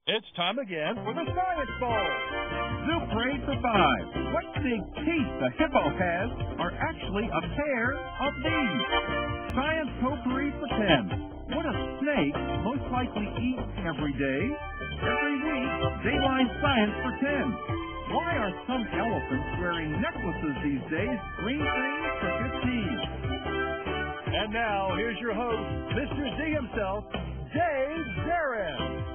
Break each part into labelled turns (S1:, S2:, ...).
S1: It's time again for the Science Bowl.
S2: Zoo parade for 5. What big teeth the hippo has are actually a pair of these. Science potpourri for 10. What a snake most likely eats every day. Every week, Dayline Science for 10. Why are some elephants wearing necklaces these days? Green things for 15.
S1: And now, here's your host, Mr. Z himself, Dave Zarin.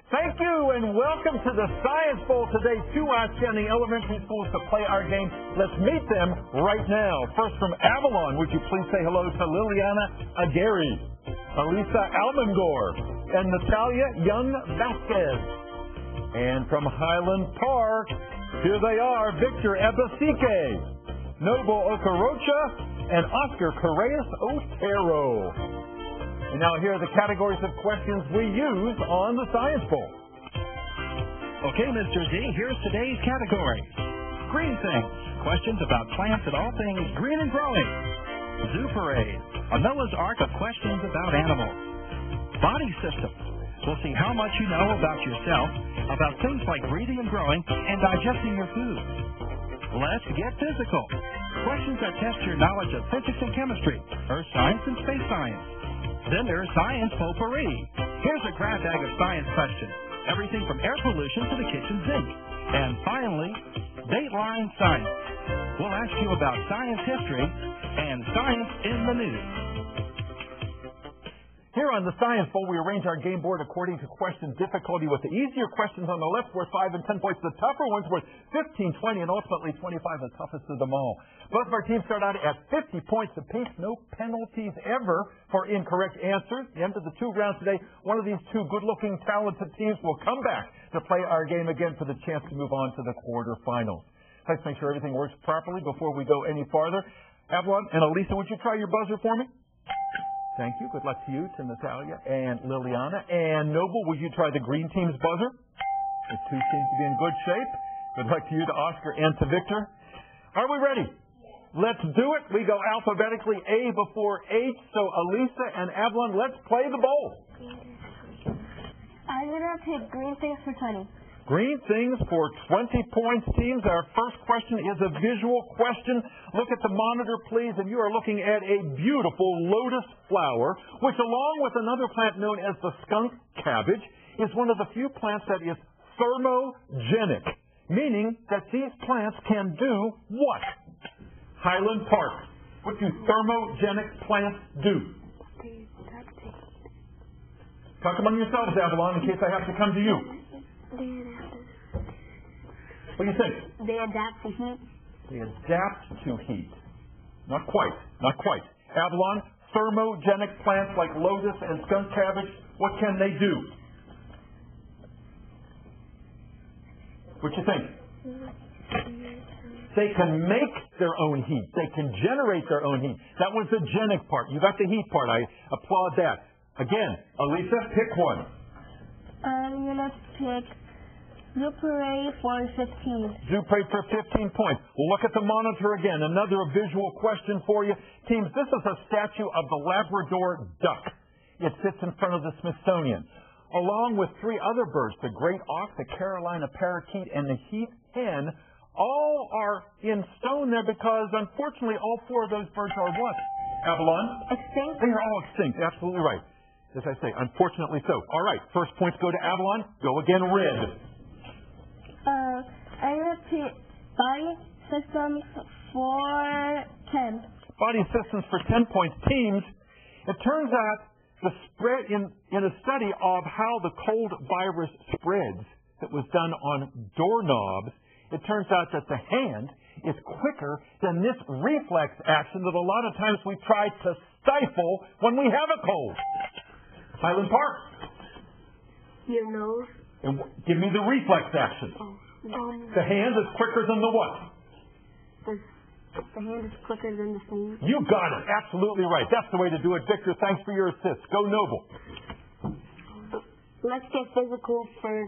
S3: Thank you, and welcome to the Science Bowl today. 2 outstanding elementary schools to play our game. Let's meet them right now. First from Avalon, would you please say hello to Liliana Aguirre, Elisa Almengor, and Natalia Young-Vasquez. And from Highland Park, here they are, Victor Ebasike, Noble Okorocha, and Oscar Correas Otero. And now here are the categories of questions we use on the Science Bowl.
S2: Okay, Mr. Z, here's today's category. Green things. Questions about plants and all things green and growing. Zoo parade. A Noah's Ark of questions about animals. Body system. We'll see how much you know about yourself, about things like breathing and growing, and digesting your food. Let's get physical. Questions that test your knowledge of physics and chemistry, earth science and space science. Then there's Science Potpourri. Here's a grab bag of science questions. Everything from air pollution to the kitchen sink. And finally, Dateline Science. We'll ask you about science history and science in the news.
S3: Here on the Science Bowl, we arrange our game board according to question difficulty, with the easier questions on the left worth 5 and 10 points, the tougher ones worth 15, 20, and ultimately 25, the toughest of them all. Both of our teams start out at 50 points apiece, no penalties ever for incorrect answers. At the end of the 2 rounds today, one of these 2 good-looking, talented teams will come back to play our game again for the chance to move on to the quarterfinals. Let's make sure everything works properly before we go any farther. Avalon and Elisa, would you try your buzzer for me? Thank you. Good luck to you, to Natalia and Liliana. And Noble, would you try the green team's buzzer? The 2 seem to be in good shape. Good luck to you, to Oscar, and to Victor. Are we ready? Let's do it. We go alphabetically A before H. So Elisa and Avalon, let's play the bowl.
S4: I'm going to pick green things for 20.
S3: Green things for 20 points, teams. Our first question is a visual question. Look at the monitor, please, and you are looking at a beautiful lotus flower, which, along with another plant known as the skunk cabbage, is one of the few plants that is thermogenic, meaning that these plants can do what? Highland Park. What do thermogenic plants do? Talk among yourselves, Avalon, in case I have to come to you. What do you think?
S4: They adapt to heat.
S3: They adapt to heat. Not quite. Not quite. Avalon, thermogenic plants like lotus and skunk cabbage, what can they do? What do you think? They can make their own heat. They can generate their own heat. That was the genic part. You got the heat part. I applaud that. Again, Elisa, pick one.
S4: I'm going to pick Zoo Parade for 15.
S3: Zoo Parade for 15 points. Look at the monitor again. Another visual question for you. Teams, this is a statue of the Labrador duck. It sits in front of the Smithsonian, along with 3 other birds, the great auk, the Carolina parakeet, and the heath hen. All are in stone there because, unfortunately, all 4 of those birds are what? Avalon?
S4: Extinct.
S3: They are all extinct. Absolutely right. As I say, unfortunately so. All right, first points go to Avalon. Go again, red.
S4: I'm going to pick body systems for 10.
S3: Body systems for 10 points. Teams, it turns out the spread in a study of how the cold virus spreads that was done on doorknobs, it turns out that the hand is quicker than this reflex action that a lot of times we try to stifle when we have a cold. Highland Park.
S4: Your nose.
S3: And give me the reflex action. The hand is quicker than the what?
S4: The hand is quicker than the sneeze.
S3: You got it. Absolutely right. That's the way to do it. Victor, thanks for your assist. Go Noble.
S4: Let's get physical for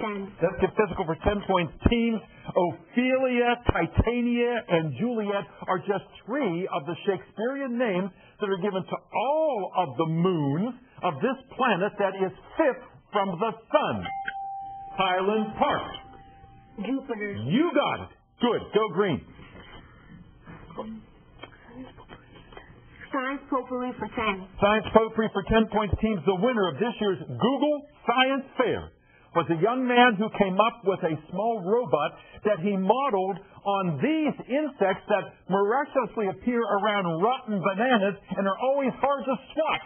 S4: 10.
S3: Let's get physical for 10 points. Teams, Ophelia, Titania, and Juliet are just 3 of the Shakespearean names that are given to all of the moons of this planet that is 5th from the sun? Highland Park.
S4: Jupiter.
S3: You got it. Good. Go green.
S4: Science potpourri for 10.
S3: Science potpourri for 10 points. Teams, the winner of this year's Google Science Fair was a young man who came up with a small robot that he modeled on these insects that miraculously appear around rotten bananas and are always hard to swat.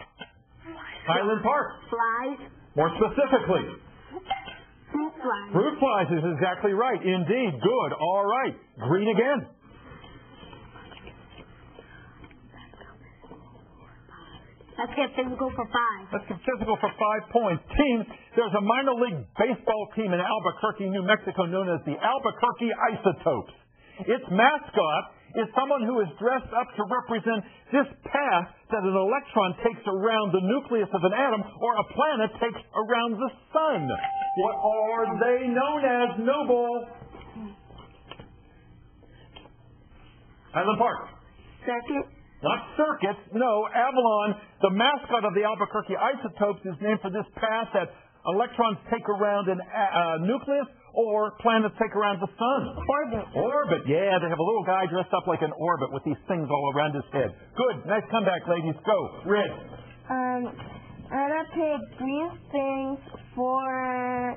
S3: Highland Park.
S4: Flies.
S3: More specifically.
S4: Fruit flies.
S3: Fruit flies is exactly right. Indeed. Good. All right. Green again.
S4: Let's get physical for 5.
S3: Let's get physical for 5 points. Teams, there's a minor league baseball team in Albuquerque, New Mexico, known as the Albuquerque Isotopes. Its mascot is someone who is dressed up to represent this path that an electron takes around the nucleus of an atom or a planet takes around the sun. What are they known as, Noble? Highland Park.
S4: Circuit.
S3: Not circuits, no, Avalon. The mascot of the Albuquerque Isotopes is named for this path that electrons take around a nucleus or planets take around the sun.
S4: Orbit.
S3: Orbit, yeah, they have a little guy dressed up like an orbit with these things all around his head. Good, nice comeback, ladies. Go, Red.
S4: I'm gonna pick green things for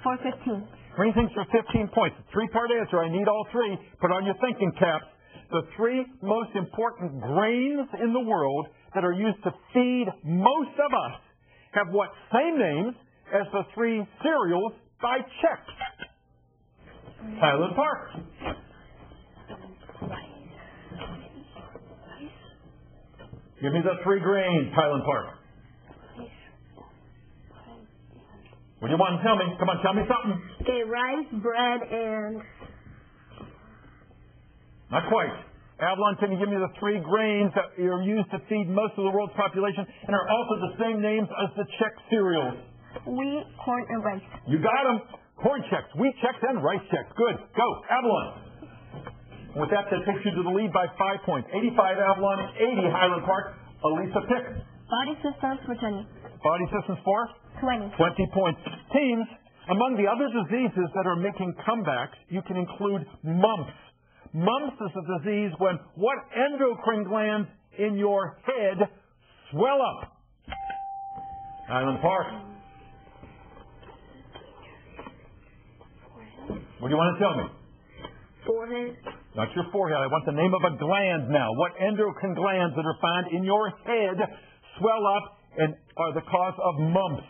S4: 15.
S3: Green things for 15 points. 3-part answer. I need all 3. Put on your thinking caps. The 3 most important grains in the world that are used to feed most of us have what same names as the 3 cereals by Chex? Highland Park. Give me the 3 grains, Highland Park. What do you want to tell me? Come on, tell me something.
S4: Okay, rice, bread, and...
S3: Not quite. Avalon, can you give me the 3 grains that are used to feed most of the world's population and are also the same names as the Chex cereals?
S4: Wheat, corn, and rice.
S3: You got them. Corn Chex, wheat Chex, and rice Chex. Good. Go, Avalon. With that takes you to the lead by 5 points. 85 Avalon, 80 Highland Park. Elisa, pick.
S4: Body systems for 20.
S3: Body systems for?
S4: 20.
S3: 20 points. Teams, among the other diseases that are making comebacks, you can include mumps. Mumps is a disease when what endocrine glands in your head swell up? Highland Park. What do you want to tell me?
S4: Forehead.
S3: Not your forehead. I want the name of a gland now. What endocrine glands that are found in your head swell up and are the cause of mumps?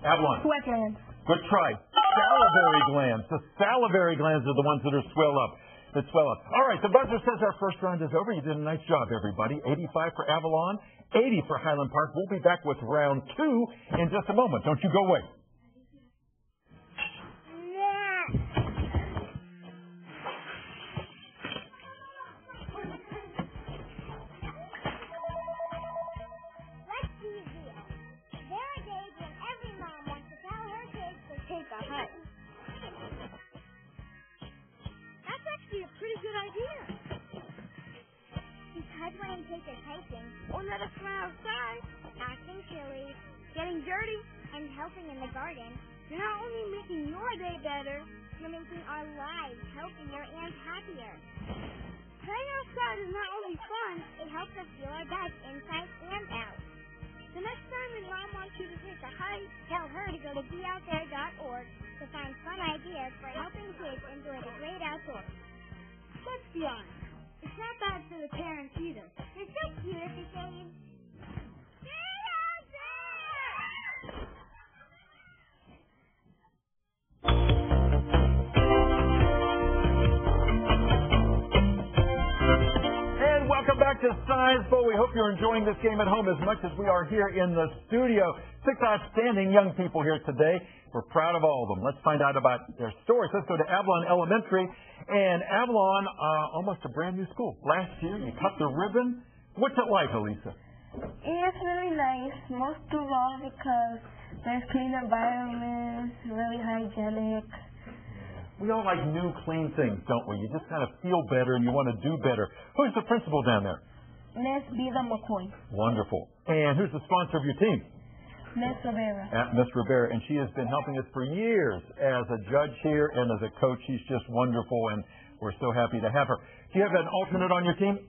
S3: Avalon.
S4: Sweat glands.
S3: Good try. Salivary glands. The salivary glands are the ones that are swell up. All right, the buzzer says our first round is over. You did a nice job, everybody. 85 for Avalon, 80 for Highland Park. We'll be back with round 2 in just a moment. Don't you go away.
S5: Let's be real. There are days when every mom wants to tell her kids to take a hike. That's actually a pretty good idea. Because when you take us hiking, or let us run outside, acting silly, getting dirty, and helping in the garden, you're not only making your day better, you're making our lives healthier and happier. Playing outside is not only fun, it helps us feel our best inside and out. The next time your mom wants you to take a hike, tell her to go to beoutthere.org to find fun ideas for helping kids enjoy the great outdoors. Let's be honest, it's not bad for the parents either. They're so cute at this age. Get out there!
S3: And welcome back to Science Bowl. We hope you're enjoying this game at home as much as we are here in the studio. 6 outstanding young people here today. We're proud of all of them. Let's find out about their stories. Let's go to Avalon Elementary. And Avalon, almost a brand new school. Last year, you cut the ribbon. What's it like, Elisa?
S4: It's really nice, most of all because there's clean environments, really hygienic.
S3: We all like new, clean things, don't we? You just kind of feel better and you want to do better. Who's the principal down there?
S4: Miss Bida McCoy.
S3: Wonderful. And who's the sponsor of your team?
S4: Miss Rivera.
S3: Miss Rivera, and she has been helping us for years as a judge here and as a coach. She's just wonderful, and we're so happy to have her. Do you have an alternate on your team?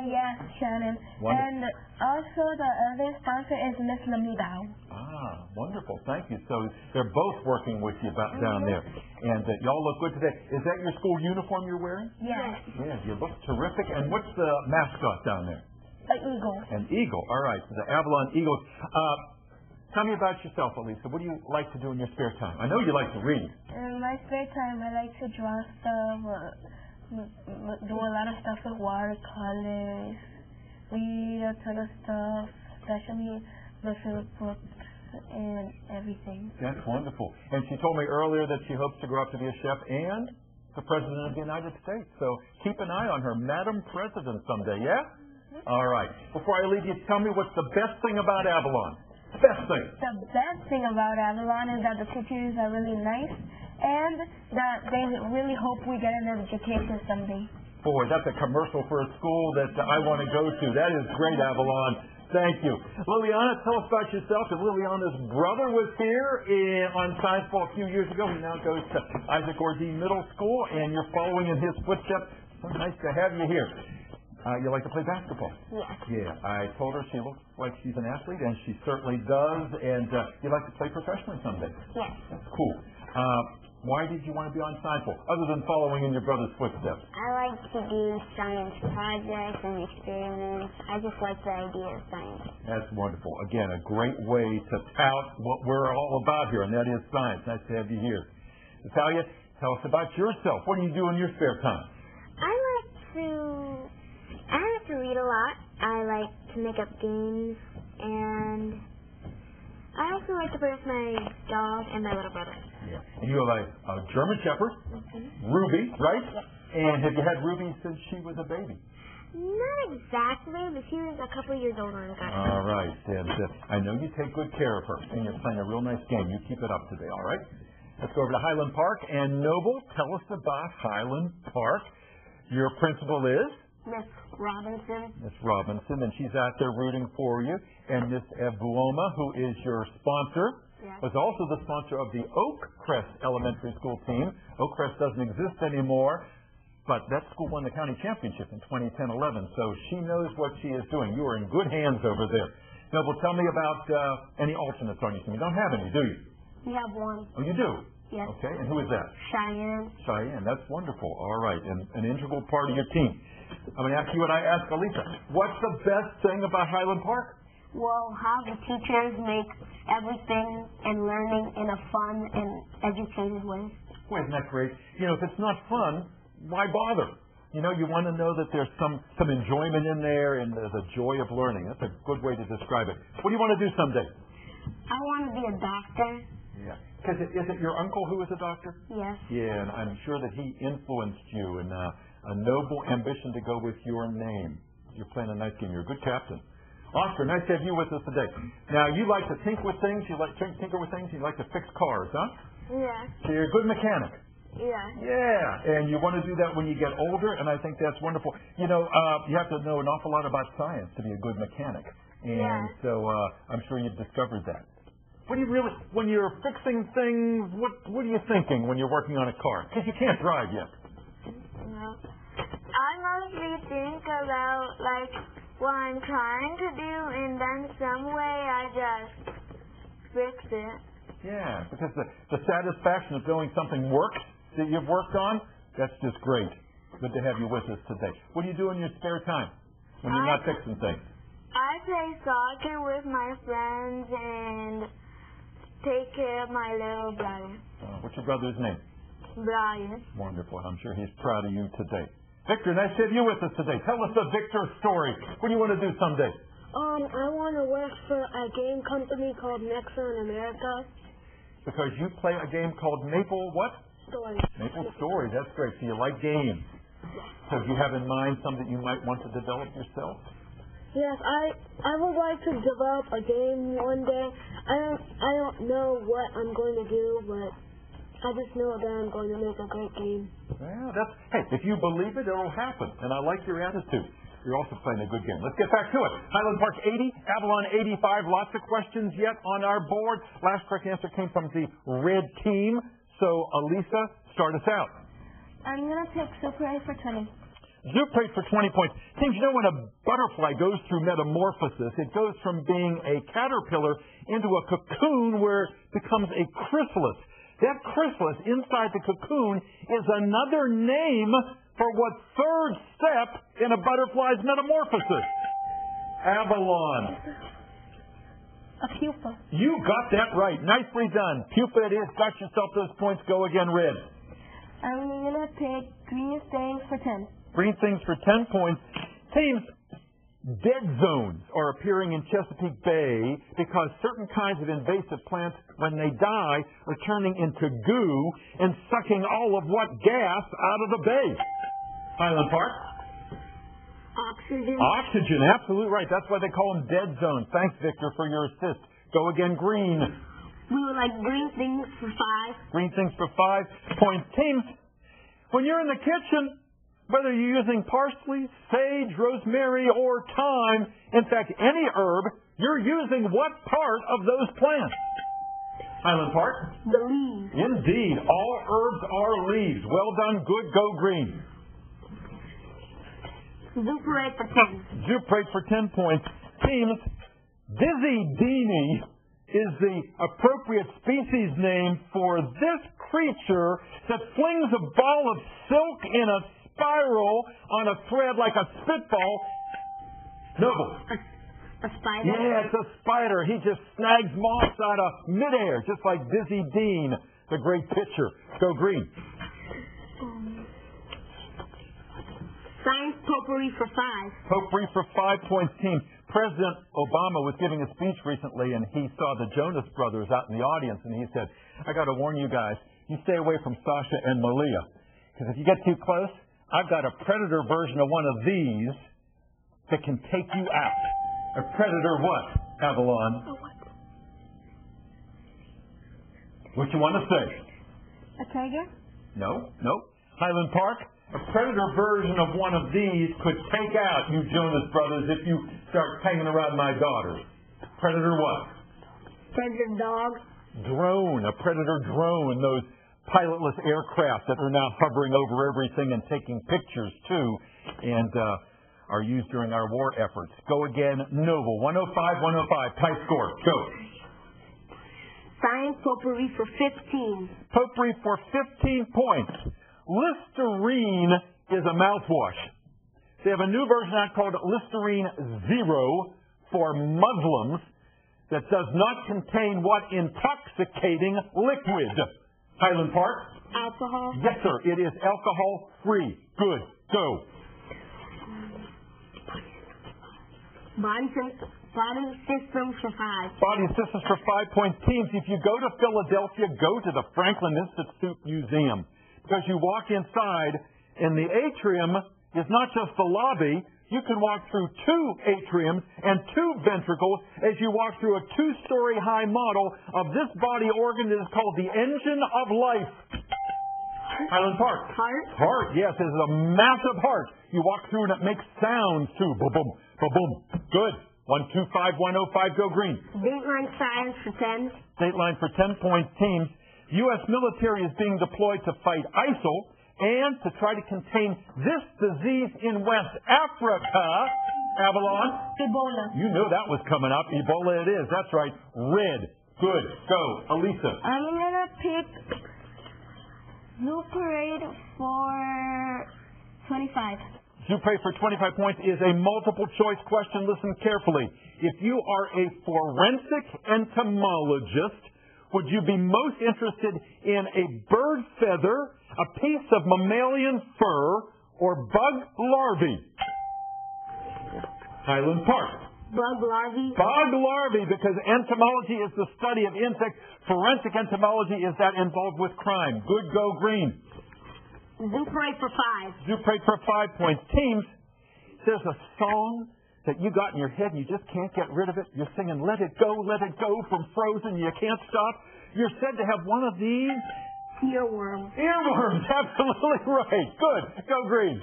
S4: Yes, Shannon.
S3: Wonderful.
S4: And also the other sponsor is Miss Lamidao.
S3: Ah, wonderful. Thank you. So they're both working with you down there. And y'all look good today. Is that your school uniform you're wearing?
S4: Yes.
S3: Yeah, you look terrific. And what's the mascot down there?
S4: An eagle.
S3: An eagle. All right. So the Avalon Eagles. Tell me about yourself, Elisa. What do you like to do in your spare time? I know you like to read.
S4: In my spare time, I like to draw stuff, do a lot of stuff with watercolors, read a ton of stuff, especially the field books and everything.
S3: That's wonderful. And she told me earlier that she hopes to grow up to be a chef and the President of the United States. So keep an eye on her, Madam President someday, yeah? All right. Before I leave you, tell me what's the best thing about Avalon? Best thing.
S4: The best thing about Avalon is that the teachers are really nice and that they really hope we get an education someday.
S3: Boy, that's a commercial for a school that I want to go to. That is great, Avalon. Thank you. Liliana, tell us about yourself. And Liliana's brother was here on Science Ball a few years ago. He now goes to Isaac Ordine Middle School, and you're following in his footsteps. So nice to have you here. You like to play basketball?
S4: Yes.
S3: Yeah, I told her she looks like she's an athlete, and she certainly does. And you like to play professionally someday?
S4: Yes.
S3: That's cool. Why did you want to be on Science Ball, other than following in your brother's footsteps?
S5: I like to do science projects and experiments. I just like the idea of science.
S3: That's wonderful. Again, a great way to tout what we're all about here, and that is science. Nice to have you here. Natalia, tell us about yourself. What do you do in your spare time?
S5: I like to read a lot. I like to make up games, and I also like to play with my dog and my little brother.
S3: Yeah. And you have a German Shepherd, Ruby, right?
S5: Yes.
S3: And have you had Ruby since she was a baby?
S5: Not exactly, but she was a couple years older and got her.
S3: All right. And I know you take good care of her, and you're playing a real nice game. You keep it up today, all right? Let's go over to Highland Park. And Noble, tell us about Highland Park. Your principal is?
S4: Miss Robinson.
S3: Miss Robinson, and she's out there rooting for you. And Miss Evuoma, who is your sponsor, was also the sponsor of the Oakcrest Elementary School team. Oakcrest doesn't exist anymore, but that school won the county championship in 2010-11, so she knows what she is doing. You are in good hands over there. Noble, tell me about any alternates on your team. You don't have any, do you?
S4: We have one.
S3: Oh, you do?
S4: Yes.
S3: Okay, and who is that?
S4: Cheyenne.
S3: Cheyenne, that's wonderful. All right, and an integral part of your team. I'm going to ask you what I asked Alisa. What's the best thing about Highland Park?
S4: Well, how the teachers make everything and learning in a fun and educated way.
S3: Well, isn't that great? You know, if it's not fun, why bother? You know, you want to know that there's some enjoyment in there and the joy of learning. That's a good way to describe it. What do you want to do someday?
S4: I want to be a doctor.
S3: Yeah. Because is it your uncle who is a doctor?
S4: Yes.
S3: Yeah, and I'm sure that he influenced you in a noble ambition to go with your name. You're playing a nice game. You're a good captain. Oscar, nice to have you with us today. Now, you like to tinker with things. You like to fix cars, huh?
S5: Yeah.
S3: So you're a good mechanic.
S5: Yeah.
S3: Yeah, and you want to do that when you get older, and I think that's wonderful. You know, you have to know an awful lot about science to be a good mechanic. And so I'm sure you've discovered that. What do you really, when you're fixing things, what are you thinking when you're working on a car? Because you can't drive yet.
S5: No. I mostly think about, like, what I'm trying to do, and then some way I just fix it.
S3: Yeah, because the satisfaction of knowing something works that you've worked on, that's just great. Good to have you with us today. What do you do in your spare time when you're not fixing things?
S5: I play soccer with my friends and take care of my little brother.
S3: What's your brother's name?
S5: Brian.
S3: Wonderful. I'm sure he's proud of you today. Victor, nice to have you with us today. Tell us a Victor story. What do you want to do someday?
S4: I want to work for a game company called Nexa in America.
S3: Because you play a game called Maple what?
S4: Story.
S3: Maple Story. That's great. So you like games. So do you have in mind something you might want to develop yourself?
S4: Yes, I would like to develop a game one day. I don't know what I'm going to do, but I just know that I'm going to make a great game.
S3: Well, hey, if you believe it, it'll happen. And I like your attitude. You're also playing a good game. Let's get back to it. Highland Park 80, Avalon 85. Lots of questions yet on our board. Last correct answer came from the red team. So, Elisa, start us out.
S4: I'm going to pick Super 8 for 20.
S3: Super 8 for 20 points. Teams, you know when a butterfly goes through metamorphosis, it goes from being a caterpillar into a cocoon where it becomes a chrysalis. That chrysalis inside the cocoon is another name for what third step in a butterfly's metamorphosis? Avalon.
S4: A pupa.
S3: You got that right. Nicely done. Pupa it is. Got yourself those points. Go again, Red.
S4: I'm going to pick Green Things for 10.
S3: Green Things for 10 points. Teams, dead zones are appearing in Chesapeake Bay because certain kinds of invasive plants, when they die, are turning into goo and sucking all of what gas out of the bay. Highland Park?
S5: Oxygen.
S3: Oxygen, absolutely right. That's why they call them dead zones. Thanks, Victor, for your assist. Go again, Green.
S5: We would like Green Things for 5.
S3: Green Things for 5 points. Teams, when you're in the kitchen, whether you're using parsley, sage, rosemary, or thyme, in fact, any herb, you're using what part of those plants? Highland Park?
S5: The leaves.
S3: Indeed. All herbs are leaves. Well done. Good. Go Green.
S5: Super 8 for 10.
S3: Super 8 for 10 points. Teams, Dizzy Deanie is the appropriate species name for this creature that flings a ball of silk in a spiral on a thread like a spitball. Noble.
S5: A spider?
S3: Yeah, it's a spider. He just snags moths out of midair, just like Dizzy Dean, the great pitcher. Go Green.
S5: Science Potpourri for 5.
S3: Potpourri for 5 points, team. President Obama was giving a speech recently, and he saw the Jonas Brothers out in the audience, and he said, I got to warn you guys, you stay away from Sasha and Malia, because if you get too close, I've got a predator version of one of these that can take you out. A predator what, Avalon? What you want to say?
S4: A tiger?
S3: No. Highland Park? A predator version of one of these could take out you Jonas Brothers if you start hanging around my daughters. Predator what?
S5: Predator dog.
S3: Drone. A predator drone. Those pilotless aircraft that are now hovering over everything and taking pictures too, and are used during our war efforts. Go again, Noble. 105. Tie score. Go.
S5: Science Potpourri for 15.
S3: Potpourri for 15 points. Listerine is a mouthwash. They have a new version out called Listerine Zero for Muslims that does not contain what intoxicating liquid? Highland Park?
S5: Alcohol.
S3: Yes, sir. It is alcohol-free. Good. Go.
S5: Body Systems for 5.
S3: Body Systems for 5 points. Teams, if you go to Philadelphia, go to the Franklin Institute Museum. Because you walk inside, and the atrium is not just the lobby. You can walk through 2 atriums and 2 ventricles as you walk through a 2-story high model of this body organ that is called the engine of life. Highland Park.
S5: Heart?
S3: Heart, yes. It is a massive heart. You walk through and it makes sounds too. Boom, boom, boom, boom. Good. 125, 105, go Green.
S5: Dateline Science for 10.
S3: Dateline for 10 points, teams. U.S. military is being deployed to fight ISIL and to try to contain this disease in West Africa. Avalon?
S4: Ebola.
S3: You knew that was coming up. Ebola it is. That's right. Red. Good. Go. Elisa.
S4: I'm going to pick Zoo Parade for 25.
S3: Zoo Parade for 25 points is a multiple choice question. Listen carefully. If you are a forensic entomologist, would you be most interested in a bird feather, a piece of mammalian fur, or bug larvae? Highland Park.
S5: Bug larvae.
S3: Bug larvae, because entomology is the study of insects. Forensic entomology is that involved with crime. Good. Go Green.
S5: Zoo Parade for 5.
S3: Zoo Parade for 5 points. Teams, there's a song that you got in your head and you just can't get rid of it. You're singing Let It Go from Frozen. You can't stop. You're said to have one of these.
S5: Earworms.
S3: Earworms, absolutely right. Good. Go Green.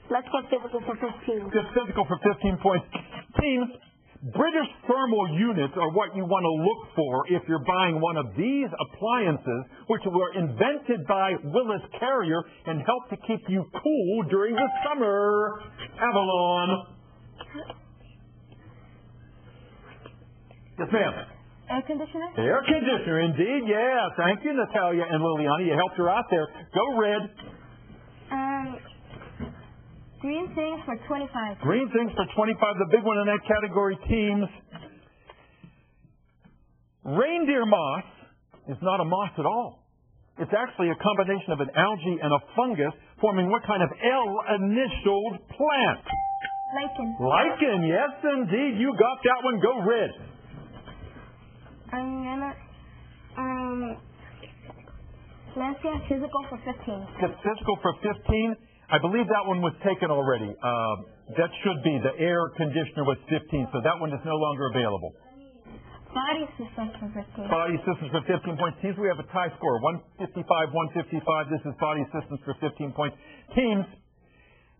S5: Let's get physical for 15.
S3: Get physical for 15 points. Teams, British thermal units are what you want to look for if you're buying one of these appliances, which were invented by Willis Carrier and help to keep you cool during the summer. Avalon. Yes, ma'am.
S4: Air conditioner?
S3: Air conditioner, indeed. Yeah. Thank you, Natalia and Liliana. You helped her out there. Go red.
S4: Green things for 25.
S3: Green things for 25. The big one in that category, teams. Reindeer moss is not a moss at all. It's actually a combination of an algae and a fungus forming what kind of L-initialed plant?
S4: Lichen.
S3: Lichen, yes, indeed. You got that one. Go red.
S4: I'm gonna, let's get physical for 15.
S3: Get physical for 15. I believe that one was taken already. That should be. The air conditioner was 15, so that one is no longer available.
S4: Body systems for 15.
S3: Body systems for 15 points. Teams, we have a tie score. 155-155. This is body systems for 15 points. Teams,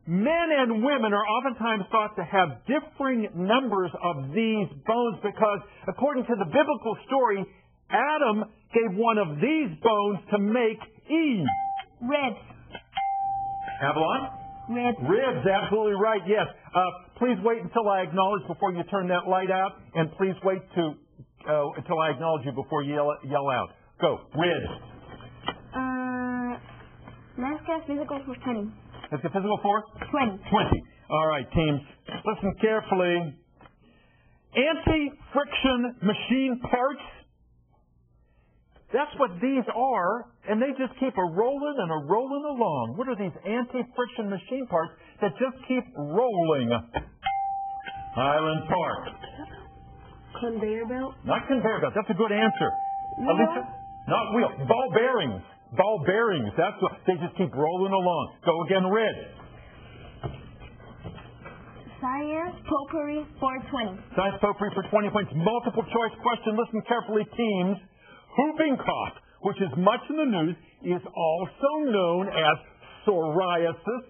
S3: men and women are oftentimes thought to have differing numbers of these bones because, according to the biblical story, Adam gave one of these bones to make Eve.
S4: Ribs.
S3: Avalon?
S4: Ribs.
S3: Ribs, absolutely right, yes. Please wait until I acknowledge before you turn that light out, and please wait until I acknowledge you before you yell out. Go. Ribs.
S4: Let's get physical for 20.
S3: Let's get physical for?
S4: 20.
S3: 20. All right, teams. Listen carefully. Anti-friction machine parts. That's what these are, and they just keep rolling along. What are these anti-friction machine parts that just keep rolling? Highland Park.
S4: Conveyor belt?
S3: Not conveyor belt. That's a good answer.
S4: Wheel?
S3: Alicia? Not wheel. Ball bearings. Ball bearings. That's what, they just keep rolling along. Go again, red.
S4: Science potpourri for 20.
S3: Science potpourri for 20 points. Multiple choice question. Listen carefully, teams. Whooping cough, which is much in the news, is also known as psoriasis,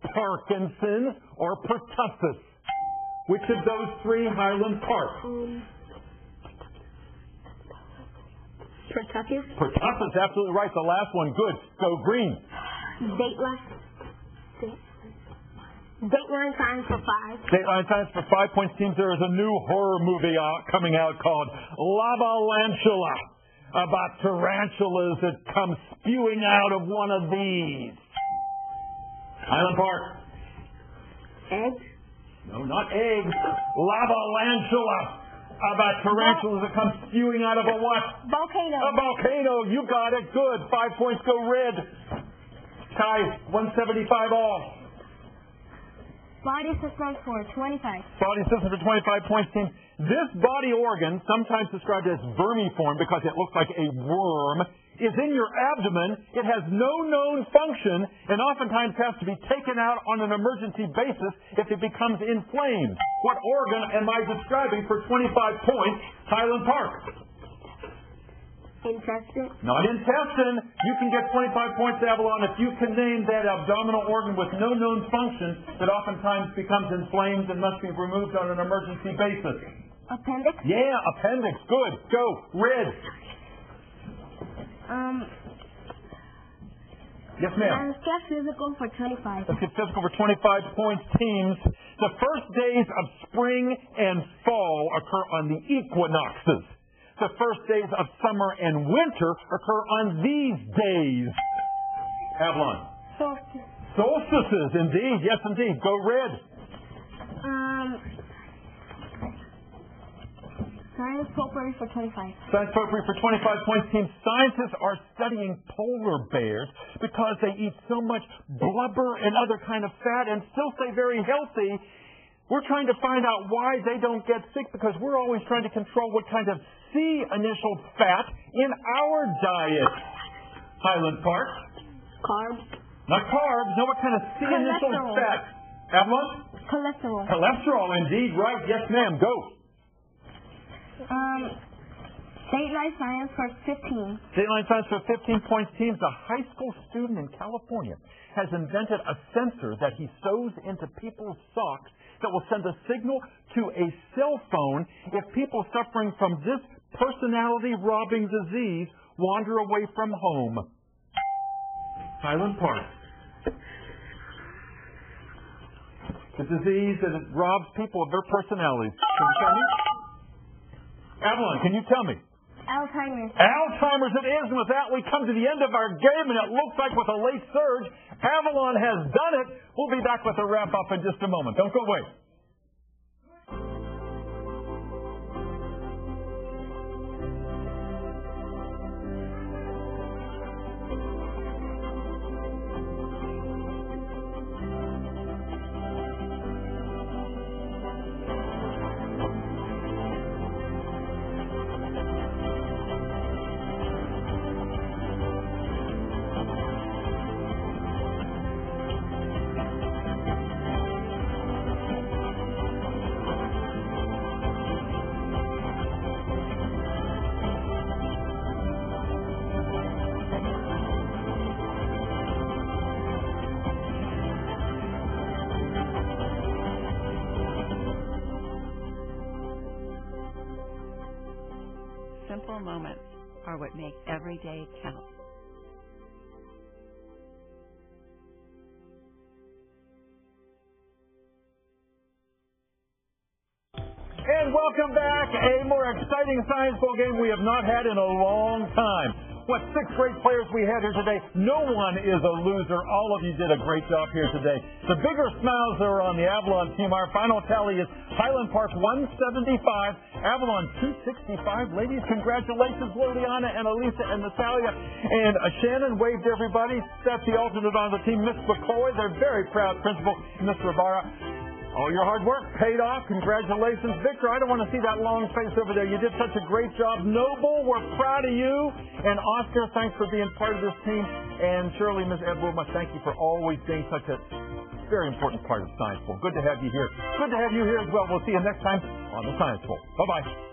S3: Parkinson's, or pertussis. Which of those three, Highland Park?
S5: Pertussis.
S3: Pertussis, absolutely right. The last one, good. Go green.
S5: Dateline Science for 5.
S3: Dateline Science for 5 points. Teams, there is a new horror movie coming out called Lavalantula, about tarantulas that come spewing out of one of these. Highland Park.
S5: Eggs?
S3: No, not eggs. Lavalantula, about tarantulas that come spewing out of a what?
S4: Volcano.
S3: A volcano. You got it. Good. 5 points. Go red. Tie. 175 all.
S4: Body systems for 25.
S3: Body system for 25 points, team. This body organ, sometimes described as vermiform because it looks like a worm, is in your abdomen. It has no known function and oftentimes has to be taken out on an emergency basis if it becomes inflamed. What organ am I describing for 25 points, Highland Park?
S5: Intestine.
S3: Not intestine. You can get 25 points, Avalon, if you can name that abdominal organ with no known function that oftentimes becomes inflamed and must be removed on an emergency basis.
S4: Appendix?
S3: Yeah, appendix. Good. Go. Red. Yes, ma'am.
S4: Let's get physical for 25.
S3: Let's get physical for 25 points, teams. The first days of spring and fall occur on the equinoxes. The first days of summer and winter occur on these days. Avalon.
S4: Solstice.
S3: Solstices, indeed. Yes, indeed. Go red.
S4: Science potpourri for 25.
S3: Science potpourri for 25 points, team. Scientists are studying polar bears because they eat so much blubber and other kind of fat and still stay very healthy. We're trying to find out why they don't get sick because we're always trying to control what kind of C-initial fat in our diet. Highland Park.
S5: Carbs.
S3: Not carbs. No, what kind of C-initial fat? Avalon?
S4: Cholesterol.
S3: Cholesterol, indeed. Right. Yes, ma'am. Go.
S4: State Line Science for 15.
S3: State Line Science for 15 points teams. A high school student in California has invented a sensor that he sews into people's socks that will send a signal to a cell phone if people suffering from this personality-robbing disease wander away from home. Highland Park. The disease that robs people of their personalities. Can you tell me? Avalon, can you tell me?
S4: Alzheimer's.
S3: Alzheimer's it is, and with that we come to the end of our game, and it looks like with a late surge, Avalon has done it. We'll be back with a wrap-up in just a moment. Don't go away.
S6: Simple moments are what make every day count.
S3: And welcome back. A more exciting Science Bowl game we have not had in a long time. What 6 great players we had here today. No one is a loser. All of you did a great job here today. The bigger smiles are on the Avalon team. Our final tally is Highland Park 175, Avalon 265. Ladies, congratulations, Liliana and Elisa and Natalia. And Shannon waved everybody. Steph, the alternate on the team. Miss McCoy, they're very proud principal. Miss Rivera. All your hard work paid off. Congratulations. Victor, I don't want to see that long face over there. You did such a great job. Noble, we're proud of you. And Oscar, thanks for being part of this team. And Shirley, Ms. Edward, thank you for always being such a very important part of Science Bowl. Good to have you here. Good to have you here as well. We'll see you next time on the Science Bowl. Bye-bye.